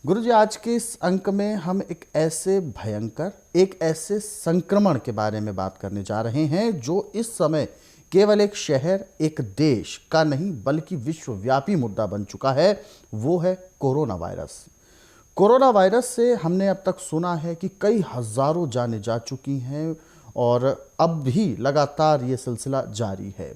गुरुजी, आज के इस अंक में हम एक ऐसे संक्रमण के बारे में बात करने जा रहे हैं जो इस समय केवल एक शहर, एक देश का नहीं बल्कि विश्वव्यापी मुद्दा बन चुका है। वो है कोरोना वायरस। कोरोना वायरस से हमने अब तक सुना है कि कई हजारों जानें जा चुकी हैं और अब भी लगातार ये सिलसिला जारी है।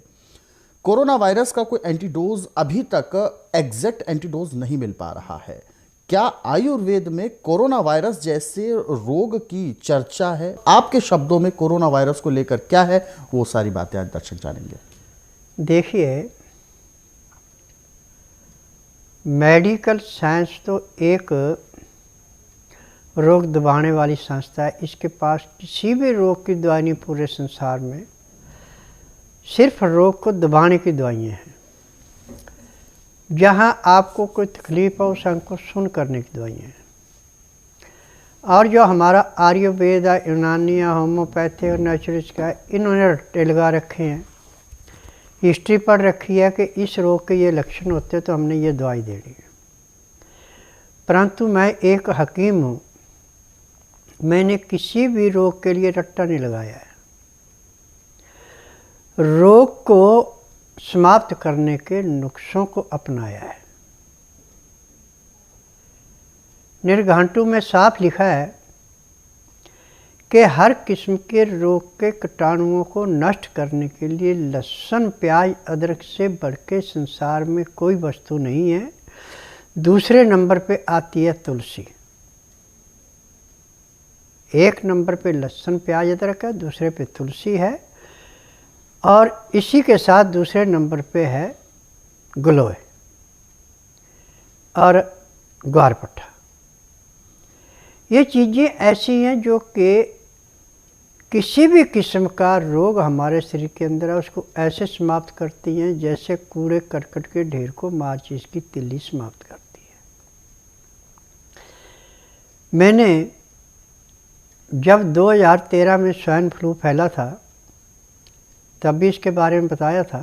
कोरोना वायरस का कोई एंटीडोज अभी तक एग्जैक्ट एंटीडोज नहीं मिल पा रहा है। क्या आयुर्वेद में कोरोना वायरस जैसे रोग की चर्चा है? आपके शब्दों में कोरोना वायरस को लेकर क्या है, वो सारी बातें आज दर्शक जानेंगे। देखिए, मेडिकल साइंस तो एक रोग दबाने वाली संस्था है। इसके पास किसी भी रोग की दवाई नहीं, पूरे संसार में सिर्फ रोग को दबाने की दवाइयाँ हैं। जहाँ आपको कोई तकलीफ हो उस अंग को सुन करने की दवाइयाँ हैं। और जो हमारा आयुर्वेद है, यूनानी है, होम्योपैथी और नेचुरलिस्ट का है, इन्होंने रट्टे लगा रखे हैं, हिस्ट्री पढ़ रखी है कि इस रोग के ये लक्षण होते हैं तो हमने ये दवाई देनी है। परंतु मैं एक हकीम हूँ, मैंने किसी भी रोग के लिए रट्टा नहीं लगाया है। रोग को समाप्त करने के नुस्खों को अपनाया है। निर्घंटु में साफ लिखा है कि हर किस्म के रोग के कीटाणुओं को नष्ट करने के लिए लहसुन, प्याज, अदरक से बढ़ के संसार में कोई वस्तु नहीं है। दूसरे नंबर पे आती है तुलसी। एक नंबर पे लहसुन, प्याज, अदरक है, दूसरे पे तुलसी है और इसी के साथ दूसरे नंबर पे है गिलोय और ग्वारपट्टा। ये चीज़ें ऐसी हैं जो कि किसी भी किस्म का रोग हमारे शरीर के अंदर है उसको ऐसे समाप्त करती हैं जैसे कूड़े करकट के ढेर को माचिस की तिल्ली समाप्त करती है। मैंने जब 2013 में स्वाइन फ्लू फैला था तब भी इसके बारे में बताया था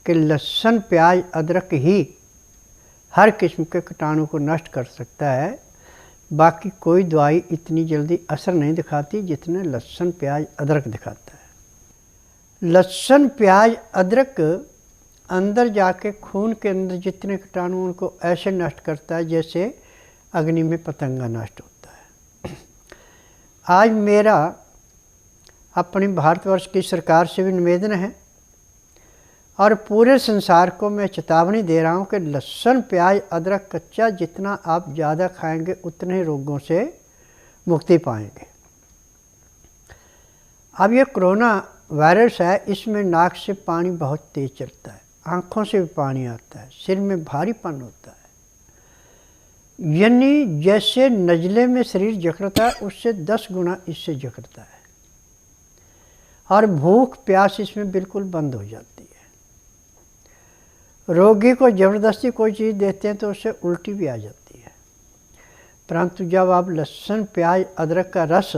कि लहसुन, प्याज, अदरक ही हर किस्म के कीटाणु को नष्ट कर सकता है। बाकी कोई दवाई इतनी जल्दी असर नहीं दिखाती जितने लहसुन, प्याज, अदरक दिखाता है। लहसुन, प्याज, अदरक अंदर जाके खून के अंदर जितने कीटाणु उनको ऐसे नष्ट करता है जैसे अग्नि में पतंगा नष्ट होता है। आज मेरा अपनी भारतवर्ष की सरकार से भी निवेदन है और पूरे संसार को मैं चेतावनी दे रहा हूँ कि लहसुन, प्याज, अदरक कच्चा जितना आप ज़्यादा खाएंगे उतने ही रोगों से मुक्ति पाएंगे। अब ये कोरोना वायरस है, इसमें नाक से पानी बहुत तेज़ चलता है, आँखों से भी पानी आता है, सिर में भारीपन होता है, यानी जैसे नज़ले में शरीर जकड़ता है उससे 10 गुना इससे जकड़ता है और भूख प्यास इसमें बिल्कुल बंद हो जाती है। रोगी को ज़बरदस्ती कोई चीज़ देते हैं तो उससे उल्टी भी आ जाती है। परंतु जब आप लहसुन, प्याज, अदरक का रस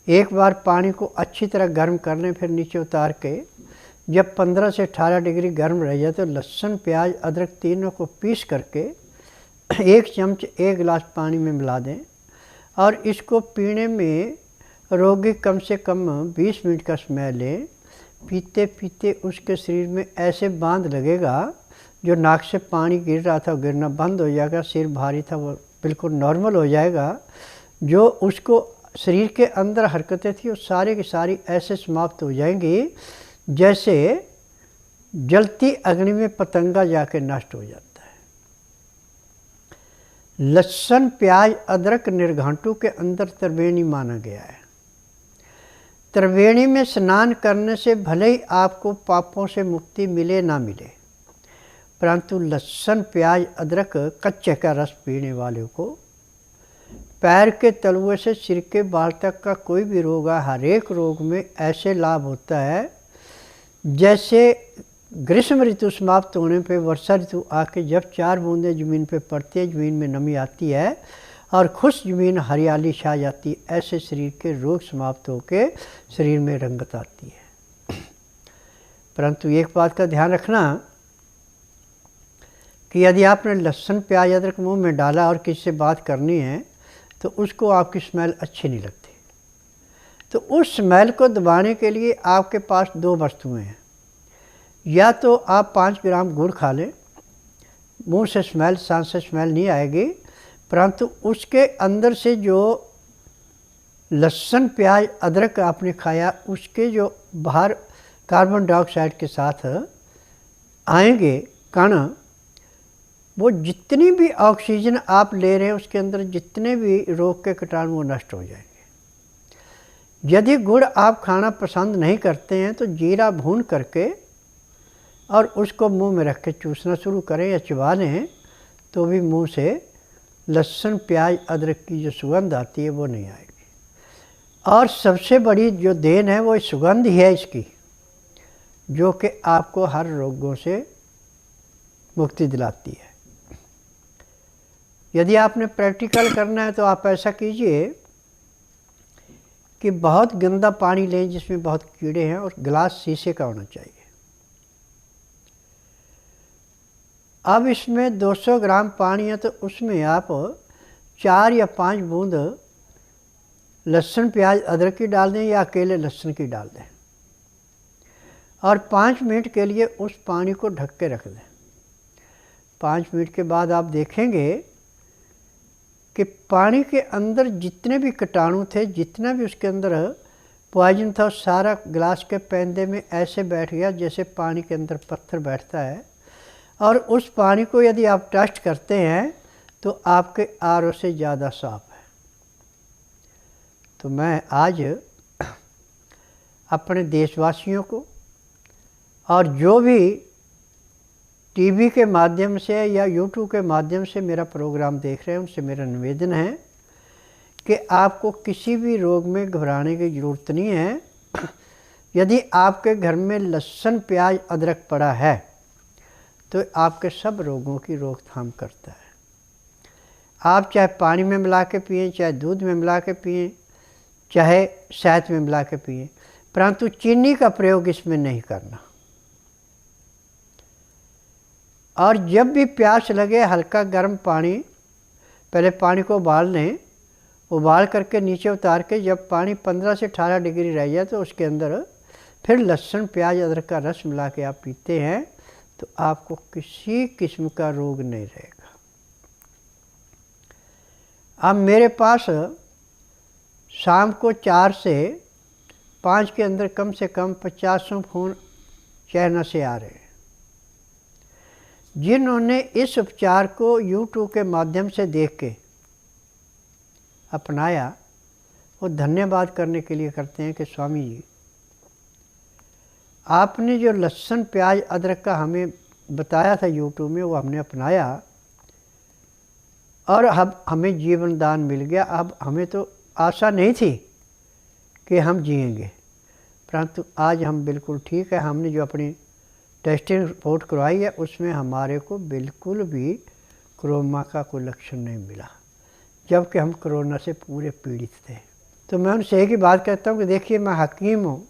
एक बार पानी को अच्छी तरह गर्म कर लें, फिर नीचे उतार के जब 15 से 18 डिग्री गर्म रह जाए तो लहसुन, प्याज, अदरक तीनों को पीस करके 1 चम्मच 1 गिलास पानी में मिला दें और इसको पीने में रोगी कम से कम 20 मिनट का समय लें। पीते पीते उसके शरीर में ऐसे बांध लगेगा, जो नाक से पानी गिर रहा था वो गिरना बंद हो जाएगा, सिर भारी था वो बिल्कुल नॉर्मल हो जाएगा, जो उसको शरीर के अंदर हरकतें थी वो सारी की सारी ऐसे समाप्त हो जाएंगी जैसे जलती अग्नि में पतंगा जाके नष्ट हो जाता है। लहसुन, प्याज, अदरक निर्घंटु के अंदर त्रिवेणी माना गया है। त्रिवेणी में स्नान करने से भले ही आपको पापों से मुक्ति मिले ना मिले, परंतु लहसुन, प्याज, अदरक कच्चे का रस पीने वाले को पैर के तलुए से सिर के बाल तक का कोई भी रोग है, हर एक रोग में ऐसे लाभ होता है जैसे ग्रीष्म ऋतु समाप्त होने पे वर्षा ऋतु आके जब 4 बूंदें ज़मीन पे पड़ती है, ज़मीन में नमी आती है और खुश ज़मीन हरियाली छा जाती है, ऐसे शरीर के रोग समाप्त होकर शरीर में रंगत आती है। परंतु एक बात का ध्यान रखना कि यदि आपने लहसुन प्याज अदरक मुंह में डाला और किसी से बात करनी है तो उसको आपकी स्मेल अच्छी नहीं लगती। तो उस स्मेल को दबाने के लिए आपके पास दो वस्तुएं हैं। या तो आप 5 ग्राम गुड़ खा लें, मुंह से स्मेल, सांस से स्मेल नहीं आएगी, परंतु उसके अंदर से जो लहसुन प्याज अदरक आपने खाया उसके जो बाहर कार्बन डाइऑक्साइड के साथ आएंगे कण, वो जितनी भी ऑक्सीजन आप ले रहे हैं उसके अंदर जितने भी रोग के कीटाणु वो नष्ट हो जाएंगे। यदि गुड़ आप खाना पसंद नहीं करते हैं तो जीरा भून करके और उसको मुंह में रख के चूसना शुरू करें या चबा लें तो भी मुंह से लहसुन प्याज अदरक की जो सुगंध आती है वो नहीं आएगी। और सबसे बड़ी जो देन है वो सुगंध ही है इसकी, जो कि आपको हर रोगों से मुक्ति दिलाती है। यदि आपने प्रैक्टिकल करना है तो आप ऐसा कीजिए कि बहुत गंदा पानी लें जिसमें बहुत कीड़े हैं और गिलास शीशे का होना चाहिए। अब इसमें 200 ग्राम पानी है तो उसमें आप 4 या 5 बूंद लहसुन प्याज अदरक की डाल दें या अकेले लहसुन की डाल दें और 5 मिनट के लिए उस पानी को ढक के रख दें। 5 मिनट के बाद आप देखेंगे कि पानी के अंदर जितने भी कीटाणु थे, जितना भी उसके अंदर पॉइजन था, सारा गिलास के पैंदे में ऐसे बैठ गया जैसे पानी के अंदर पत्थर बैठता है। और उस पानी को यदि आप टेस्ट करते हैं तो आपके आरओ से ज़्यादा साफ है। तो मैं आज अपने देशवासियों को और जो भी टीवी के माध्यम से या यूट्यूब के माध्यम से मेरा प्रोग्राम देख रहे हैं उनसे मेरा निवेदन है कि आपको किसी भी रोग में घबराने की ज़रूरत नहीं है। यदि आपके घर में लहसुन प्याज अदरक पड़ा है तो आपके सब रोगों की रोकथाम करता है। आप चाहे पानी में मिला के पिएँ, चाहे दूध में मिला के पिएँ, चाहे शहद में मिला के पिएँ, परंतु चीनी का प्रयोग इसमें नहीं करना। और जब भी प्यास लगे हल्का गर्म पानी, पहले पानी को उबाल लें, उबाल करके नीचे उतार के जब पानी 15 से 18 डिग्री रह जाए तो उसके अंदर फिर लहसुन प्याज अदरक का रस मिला के आप पीते हैं तो आपको किसी किस्म का रोग नहीं रहेगा। अब मेरे पास शाम को 4 से 5 के अंदर कम से कम 50 फ़ोन चाइना से आ रहे हैं जिन्होंने इस उपचार को यूट्यूब के माध्यम से देख के अपनाया। वो धन्यवाद करने के लिए करते हैं कि स्वामी जी आपने जो लहसुन प्याज अदरक का हमें बताया था यूट्यूब में वो हमने अपनाया और अब हमें जीवन दान मिल गया। अब हमें तो आशा नहीं थी कि हम जिएंगे, परंतु आज हम बिल्कुल ठीक है। हमने जो अपनी टेस्टिंग रिपोर्ट करवाई है उसमें हमारे को बिल्कुल भी कोरोना का कोई लक्षण नहीं मिला, जबकि हम कोरोना से पूरे पीड़ित थे। तो मैं उनसे एक ही बात कहता हूँ कि देखिए मैं हकीम हूँ,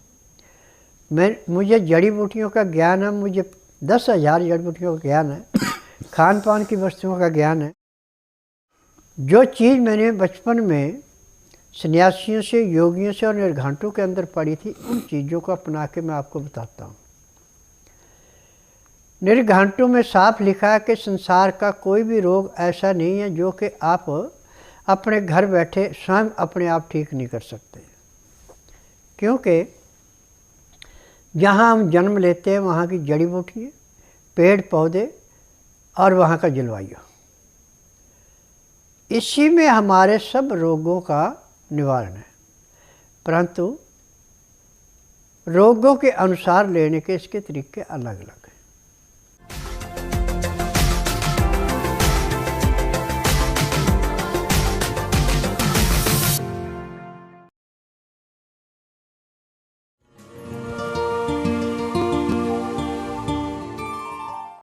मुझे जड़ी बूटियों का ज्ञान है, मुझे 10,000 जड़ी बूटियों का ज्ञान है, खान पान की वस्तुओं का ज्ञान है। जो चीज़ मैंने बचपन में सन्यासियों से, योगियों से और निर्घाटों के अंदर पढ़ी थी उन चीज़ों को अपना के मैं आपको बताता हूँ। निर्घाटों में साफ लिखा है कि संसार का कोई भी रोग ऐसा नहीं है जो कि आप अपने घर बैठे स्वयं अपने आप ठीक नहीं कर सकते, क्योंकि जहाँ हम जन्म लेते हैं वहाँ की जड़ी बूटियाँ, पेड़ पौधे और वहाँ का जलवायु, इसी में हमारे सब रोगों का निवारण है। परंतु रोगों के अनुसार लेने के इसके तरीके अलग अलग हैं।